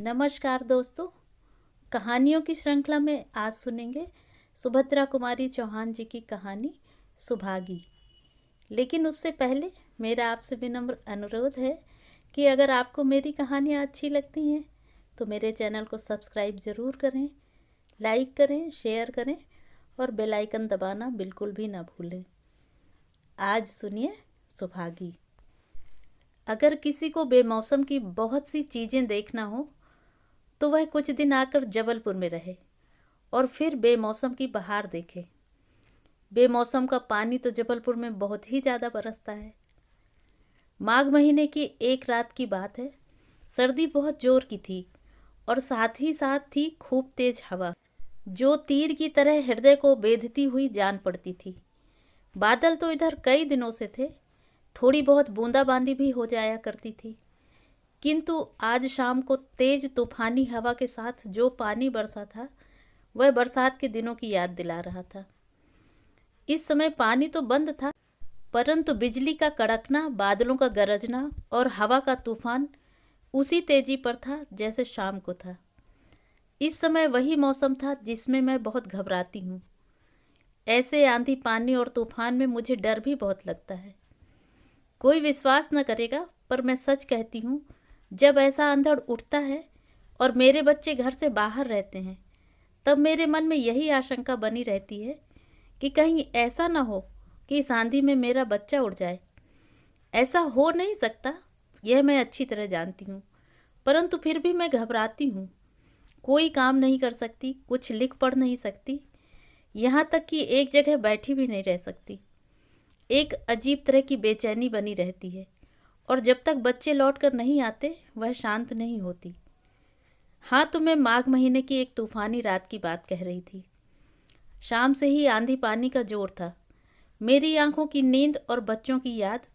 नमस्कार दोस्तों। कहानियों की श्रृंखला में आज सुनेंगे सुभद्रा कुमारी चौहान जी की कहानी सुभागी। लेकिन उससे पहले मेरा आपसे विनम्र अनुरोध है कि अगर आपको मेरी कहानियाँ अच्छी लगती हैं तो मेरे चैनल को सब्सक्राइब ज़रूर करें, लाइक करें, शेयर करें और बेल आइकन दबाना बिल्कुल भी ना भूलें। आज सुनिए सुभागी। अगर किसी को बेमौसम की बहुत सी चीज़ें देखना हो तो वह कुछ दिन आकर जबलपुर में रहे और फिर बेमौसम की बहार देखे। बेमौसम का पानी तो जबलपुर में बहुत ही ज़्यादा बरसता है। माघ महीने की एक रात की बात है। सर्दी बहुत जोर की थी और साथ ही साथ थी खूब तेज हवा, जो तीर की तरह हृदय को बेधती हुई जान पड़ती थी। बादल तो इधर कई दिनों से थे, थोड़ी बहुत बूंदाबांदी भी हो जाया करती थी, किंतु आज शाम को तेज तूफानी हवा के साथ जो पानी बरसा था वह बरसात के दिनों की याद दिला रहा था। इस समय पानी तो बंद था, परंतु बिजली का कड़कना, बादलों का गरजना और हवा का तूफान उसी तेजी पर था जैसे शाम को था। इस समय वही मौसम था जिसमें मैं बहुत घबराती हूँ। ऐसे आंधी, पानी और तूफान में मुझे डर भी बहुत लगता है। कोई विश्वास न करेगा, पर मैं सच कहती हूँ, जब ऐसा अंधड़ उठता है और मेरे बच्चे घर से बाहर रहते हैं, तब मेरे मन में यही आशंका बनी रहती है कि कहीं ऐसा ना हो कि इस आंधी में मेरा बच्चा उड़ जाए। ऐसा हो नहीं सकता, यह मैं अच्छी तरह जानती हूँ, परंतु फिर भी मैं घबराती हूँ। कोई काम नहीं कर सकती, कुछ लिख पढ़ नहीं सकती, यहाँ तक कि एक जगह बैठी भी नहीं रह सकती। एक अजीब तरह की बेचैनी बनी रहती है और जब तक बच्चे लौटकर नहीं आते वह शांत नहीं होती। हाँ, तो मैं माघ महीने की एक तूफानी रात की बात कह रही थी। शाम से ही आंधी पानी का जोर था। मेरी आंखों की नींद और बच्चों की याद,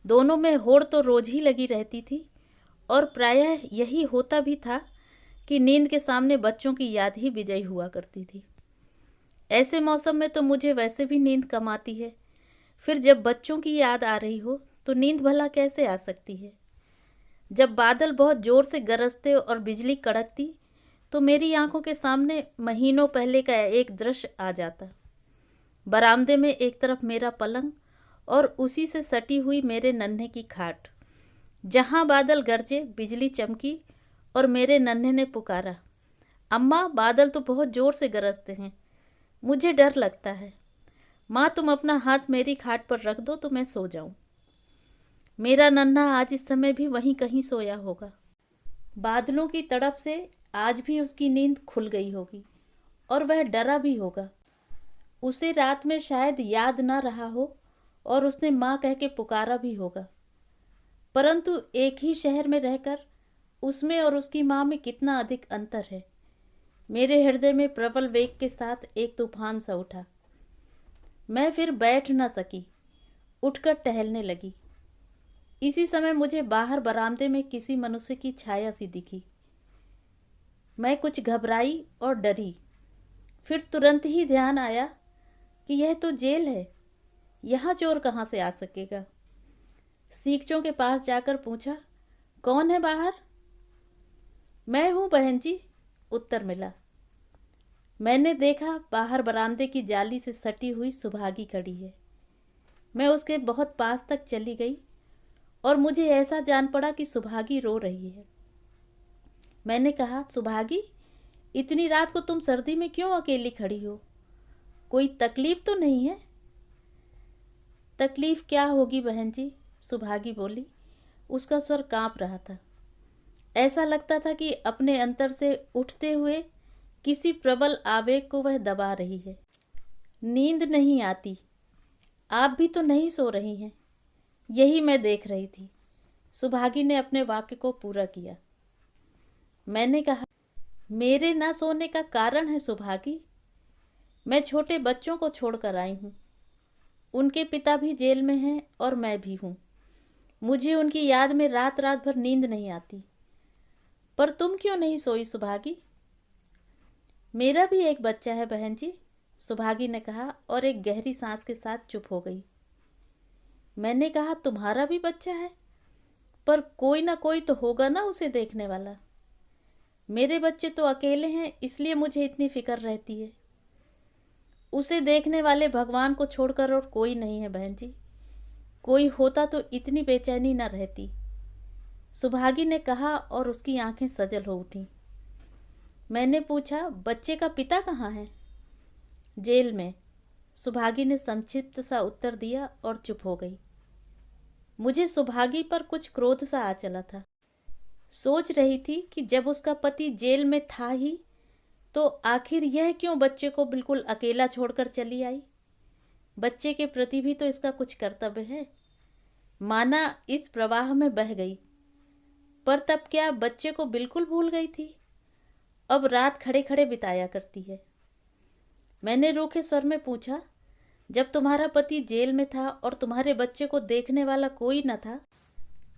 दोनों में होड़ तो रोज ही लगी रहती थी और प्रायः यही होता भी था कि नींद के सामने बच्चों की याद ही विजयी हुआ करती थी। ऐसे मौसम में तो मुझे वैसे भी नींद कम आती है, फिर जब बच्चों की याद आ रही हो तो नींद भला कैसे आ सकती है। जब बादल बहुत जोर से गरजते और बिजली कड़कती तो मेरी आंखों के सामने महीनों पहले का एक दृश्य आ जाता। बरामदे में एक तरफ मेरा पलंग और उसी से सटी हुई मेरे नन्हे की खाट। जहां बादल गरजे, बिजली चमकी और मेरे नन्हे ने पुकारा, अम्मा, बादल तो बहुत जोर से गरजते हैं, मुझे डर लगता है। माँ, तुम अपना हाथ मेरी खाट पर रख दो तो मैं सो जाऊं। मेरा नन्हा आज इस समय भी वहीं कहीं सोया होगा। बादलों की तड़प से आज भी उसकी नींद खुल गई होगी और वह डरा भी होगा। उसे रात में शायद याद ना रहा हो और उसने माँ कह के पुकारा भी होगा, परंतु एक ही शहर में रहकर उसमें और उसकी माँ में कितना अधिक अंतर है। मेरे हृदय में प्रबल वेग के साथ एक तूफान सा उठा। मैं फिर बैठ न सकी, उठकर टहलने लगी। इसी समय मुझे बाहर बरामदे में किसी मनुष्य की छाया सी दिखी। मैं कुछ घबराई और डरी। फिर तुरंत ही ध्यान आया कि यह तो जेल है, यहाँ चोर कहाँ से आ सकेगा। सीखचों के पास जाकर पूछा, कौन है बाहर? मैं हूँ बहन जी, उत्तर मिला। मैंने देखा बाहर बरामदे की जाली से सटी हुई सुभागी खड़ी है। मैं उसके बहुत पास तक चली गई और मुझे ऐसा जान पड़ा कि सुभागी रो रही है। मैंने कहा, सुभागी, इतनी रात को तुम सर्दी में क्यों अकेली खड़ी हो? कोई तकलीफ तो नहीं है? तकलीफ क्या होगी बहन जी, सुभागी बोली। उसका स्वर कांप रहा था। ऐसा लगता था कि अपने अंतर से उठते हुए किसी प्रबल आवेग को वह दबा रही है। नींद नहीं आती, आप भी तो नहीं सो रही हैं, यही मैं देख रही थी। सुभागी ने अपने वाक्य को पूरा किया। मैंने कहा, मेरे ना सोने का कारण है सुभागी। मैं छोटे बच्चों को छोड़कर आई हूँ। उनके पिता भी जेल में हैं और मैं भी हूँ। मुझे उनकी याद में रात रात भर नींद नहीं आती। पर तुम क्यों नहीं सोई सुभागी? मेरा भी एक बच्चा है बहन जी, सुभागी ने कहा और एक गहरी सांस के साथ चुप हो गई। मैंने कहा, तुम्हारा भी बच्चा है? पर कोई ना कोई तो होगा ना उसे देखने वाला। मेरे बच्चे तो अकेले हैं, इसलिए मुझे इतनी फिक्र रहती है। उसे देखने वाले भगवान को छोड़कर और कोई नहीं है बहन जी। कोई होता तो इतनी बेचैनी न रहती, सुभागी ने कहा और उसकी आंखें सजल हो उठीं। मैंने पूछा, बच्चे का पिता कहाँ है? जेल में, सुभागी ने संक्षिप्त सा उत्तर दिया और चुप हो गई। मुझे सुभागी पर कुछ क्रोध सा आ चला था। सोच रही थी कि जब उसका पति जेल में था ही, तो आखिर यह क्यों बच्चे को बिल्कुल अकेला छोड़कर चली आई? बच्चे के प्रति भी तो इसका कुछ कर्तव्य है। माना इस प्रवाह में बह गई, पर तब क्या बच्चे को बिल्कुल भूल गई थी? अब रात खड़े खड़े बिताया करती है। मैंने रूखे स्वर में पूछा, जब तुम्हारा पति जेल में था और तुम्हारे बच्चे को देखने वाला कोई न था,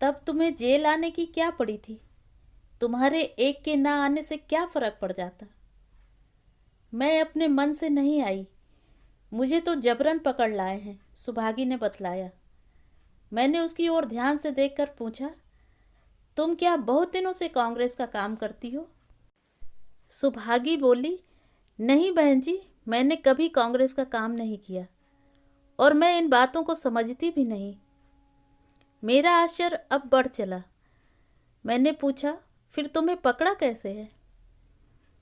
तब तुम्हें जेल आने की क्या पड़ी थी? तुम्हारे एक के ना आने से क्या फर्क पड़ जाता? मैं अपने मन से नहीं आई, मुझे तो जबरन पकड़ लाए हैं, सुभागी ने बतलाया। मैंने उसकी ओर ध्यान से देखकर पूछा, तुम क्या बहुत दिनों से कांग्रेस का काम करती हो? सुभागी बोली, नहीं बहन जी, मैंने कभी कांग्रेस का काम नहीं किया और मैं इन बातों को समझती भी नहीं। मेरा आश्चर्य अब बढ़ चला। मैंने पूछा, फिर तुम्हें पकड़ा कैसे है?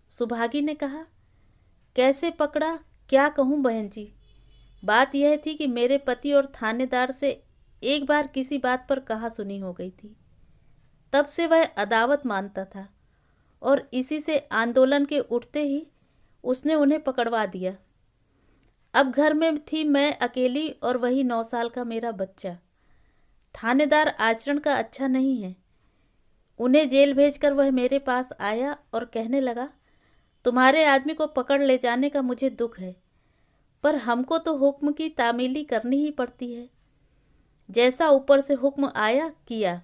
सुभागी ने कहा, कैसे पकड़ा क्या कहूँ बहन जी। बात यह थी कि मेरे पति और थानेदार से एक बार किसी बात पर कहा सुनी हो गई थी। तब से वह अदावत मानता था और इसी से आंदोलन के उठते ही उसने उन्हें पकड़वा दिया। अब घर में थी मैं अकेली और वही 9 साल का मेरा बच्चा। थानेदार आचरण का अच्छा नहीं है। उन्हें जेल भेजकर वह मेरे पास आया और कहने लगा, तुम्हारे आदमी को पकड़ ले जाने का मुझे दुख है, पर हमको तो हुक्म की तामीली करनी ही पड़ती है। जैसा ऊपर से हुक्म आया किया।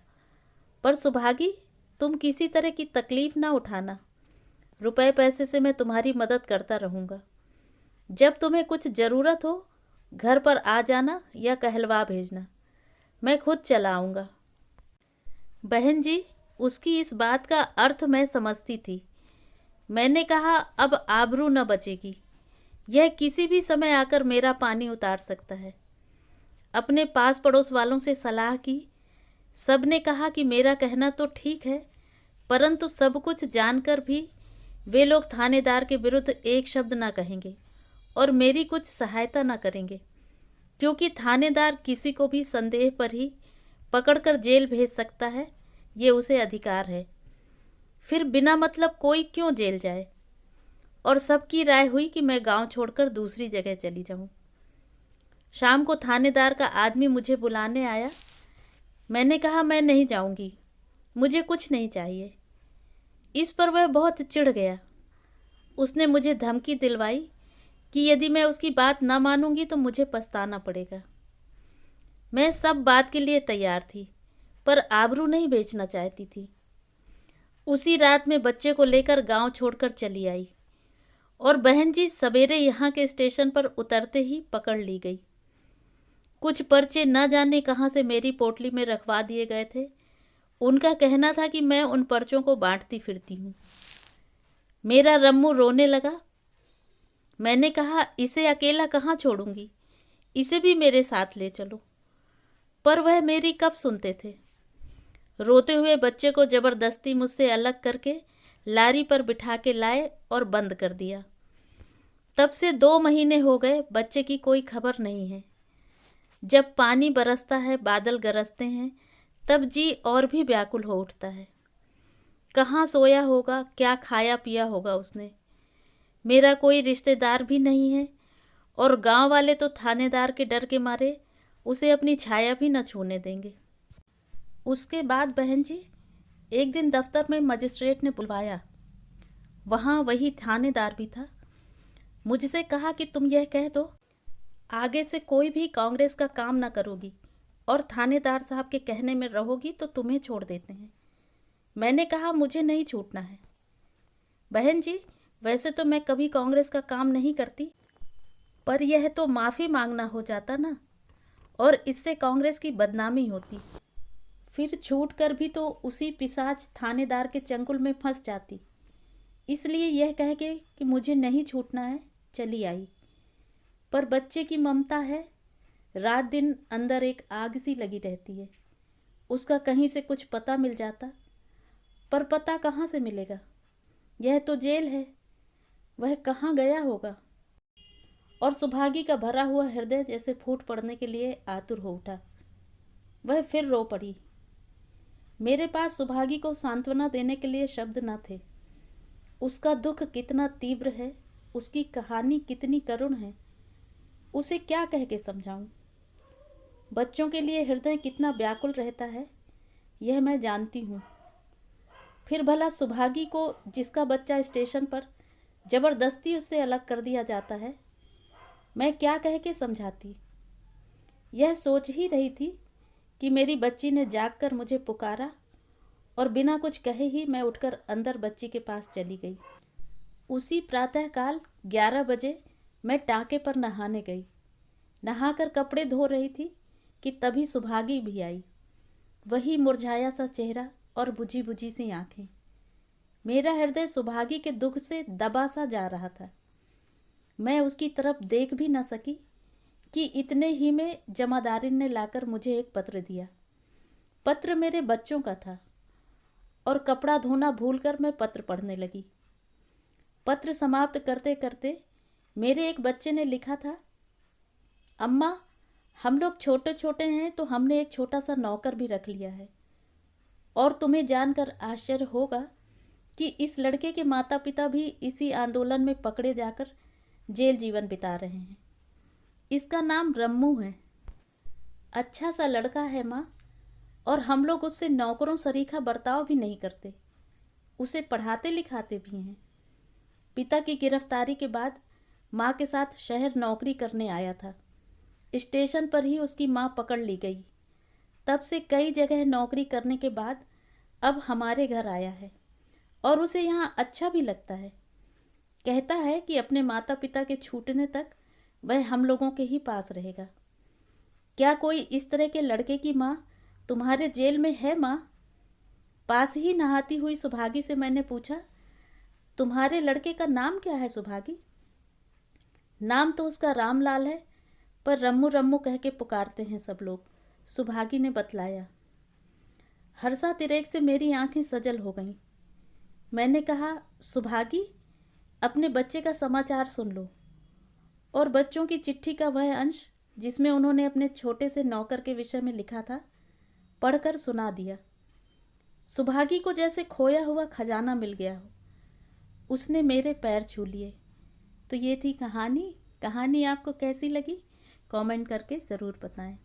पर सुभागी, तुम किसी तरह की तकलीफ ना उठाना। रुपए पैसे से मैं तुम्हारी मदद करता रहूँगा। जब तुम्हें कुछ ज़रूरत हो, घर पर आ जाना या कहलवा भेजना, मैं खुद चला आऊँगा। बहन जी, उसकी इस बात का अर्थ मैं समझती थी। मैंने कहा, अब आबरू न बचेगी। यह किसी भी समय आकर मेरा पानी उतार सकता है। अपने पास पड़ोस वालों से सलाह की। सब ने कहा कि मेरा कहना तो ठीक है, परंतु सब कुछ जानकर भी वे लोग थानेदार के विरुद्ध एक शब्द ना कहेंगे और मेरी कुछ सहायता ना करेंगे, क्योंकि थानेदार किसी को भी संदेह पर ही पकड़कर जेल भेज सकता है, ये उसे अधिकार है। फिर बिना मतलब कोई क्यों जेल जाए? और सबकी राय हुई कि मैं गांव छोड़कर दूसरी जगह चली जाऊं। शाम को थानेदार का आदमी मुझे बुलाने आया। मैंने कहा, मैं नहीं जाऊंगी, मुझे कुछ नहीं चाहिए। इस पर वह बहुत चिढ़ गया। उसने मुझे धमकी दिलवाई कि यदि मैं उसकी बात न मानूंगी तो मुझे पछताना पड़ेगा। मैं सब बात के लिए तैयार थी, पर आबरू नहीं बेचना चाहती थी। उसी रात में बच्चे को लेकर गांव छोड़कर चली आई और बहन जी सवेरे यहाँ के स्टेशन पर उतरते ही पकड़ ली गई। कुछ पर्चे न जाने कहाँ से मेरी पोटली में रखवा दिए गए थे। उनका कहना था कि मैं उन पर्चों को बांटती फिरती हूँ। मेरा रम्मू रोने लगा। मैंने कहा, इसे अकेला कहाँ छोड़ूंगी, इसे भी मेरे साथ ले चलो। पर वह मेरी कब सुनते थे। रोते हुए बच्चे को जबरदस्ती मुझसे अलग करके लारी पर बिठा के लाए और बंद कर दिया। तब से 2 महीने हो गए, बच्चे की कोई खबर नहीं है। जब पानी बरसता है, बादल गरजते हैं, तब जी और भी व्याकुल हो उठता है। कहाँ सोया होगा, क्या खाया पिया होगा उसने। मेरा कोई रिश्तेदार भी नहीं है और गांव वाले तो थानेदार के डर के मारे उसे अपनी छाया भी न छूने देंगे। उसके बाद बहन जी, एक दिन दफ्तर में मजिस्ट्रेट ने बुलवाया। वहाँ वही थानेदार भी था। मुझसे कहा कि तुम यह कह दो, आगे से कोई भी कांग्रेस का काम ना करोगी और थानेदार साहब के कहने में रहोगी तो तुम्हें छोड़ देते हैं। मैंने कहा, मुझे नहीं छूटना है। बहन जी, वैसे तो मैं कभी कांग्रेस का काम नहीं करती, पर यह तो माफ़ी मांगना हो जाता ना, और इससे कांग्रेस की बदनामी होती। फिर छूट कर भी तो उसी पिशाच थानेदार के चंगुल में फंस जाती। इसलिए यह कह के कि मुझे नहीं छूटना है चली आई। पर बच्चे की ममता है, रात दिन अंदर एक आग सी लगी रहती है। उसका कहीं से कुछ पता मिल जाता, पर पता कहाँ से मिलेगा? यह तो जेल है, वह कहाँ गया होगा? और सुभागी का भरा हुआ हृदय जैसे फूट पड़ने के लिए आतुर हो उठा। वह फिर रो पड़ी। मेरे पास सुभागी को सांत्वना देने के लिए शब्द न थे। उसका दुख कितना तीव्र है, उसकी कहानी कितनी करुण है, उसे क्या कह के समझाऊं? बच्चों के लिए हृदय कितना व्याकुल रहता है, यह मैं जानती हूँ। फिर भला सुभागी को, जिसका बच्चा स्टेशन पर जबरदस्ती उससे अलग कर दिया जाता है, मैं क्या कह के समझाती? यह सोच ही रही थी कि मेरी बच्ची ने जागकर मुझे पुकारा और बिना कुछ कहे ही मैं उठकर अंदर बच्ची के पास चली गई। उसी प्रातःकाल 11 बजे मैं टाँके पर नहाने गई। नहाकर कपड़े धो रही थी कि तभी सुभागी भी आई। वही मुरझाया सा चेहरा और बुझी बुझी सी आंखें। मेरा हृदय सुभागी के दुख से दबा सा जा रहा था। मैं उसकी तरफ देख भी न सकी कि इतने ही में जमादारिन ने लाकर मुझे एक पत्र दिया। पत्र मेरे बच्चों का था और कपड़ा धोना भूलकर मैं पत्र पढ़ने लगी। पत्र समाप्त करते करते मेरे एक बच्चे ने लिखा था, अम्मा, हम लोग छोटे छोटे हैं तो हमने एक छोटा सा नौकर भी रख लिया है, और तुम्हें जानकर आश्चर्य होगा कि इस लड़के के माता पिता भी इसी आंदोलन में पकड़े जाकर जेल जीवन बिता रहे हैं। इसका नाम रम्मू है। अच्छा सा लड़का है माँ, और हम लोग उससे नौकरों सरीखा बर्ताव भी नहीं करते, उसे पढ़ाते लिखाते भी हैं। पिता की गिरफ्तारी के बाद माँ के साथ शहर नौकरी करने आया था। स्टेशन पर ही उसकी माँ पकड़ ली गई। तब से कई जगह नौकरी करने के बाद अब हमारे घर आया है और उसे यहाँ अच्छा भी लगता है। कहता है कि अपने माता पिता के छूटने तक वह हम लोगों के ही पास रहेगा। क्या कोई इस तरह के लड़के की माँ तुम्हारे जेल में है माँ? पास ही नहाती हुई सुभागी से मैंने पूछा, तुम्हारे लड़के का नाम क्या है सुभागी? नाम तो उसका रामलाल है, पर रम्मू रम्मू कह के पुकारते हैं सब लोग, सुभागी ने बतलाया। हर्षा तिरेक से मेरी आंखें सजल हो गईं। मैंने कहा, सुभागी, अपने बच्चे का समाचार सुन लो। और बच्चों की चिट्ठी का वह अंश जिसमें उन्होंने अपने छोटे से नौकर के विषय में लिखा था, पढ़कर सुना दिया। सुभागी को जैसे खोया हुआ खजाना मिल गया हो। उसने मेरे पैर छू लिए। तो ये थी कहानी। कहानी आपको कैसी लगी कमेंट करके ज़रूर बताएं।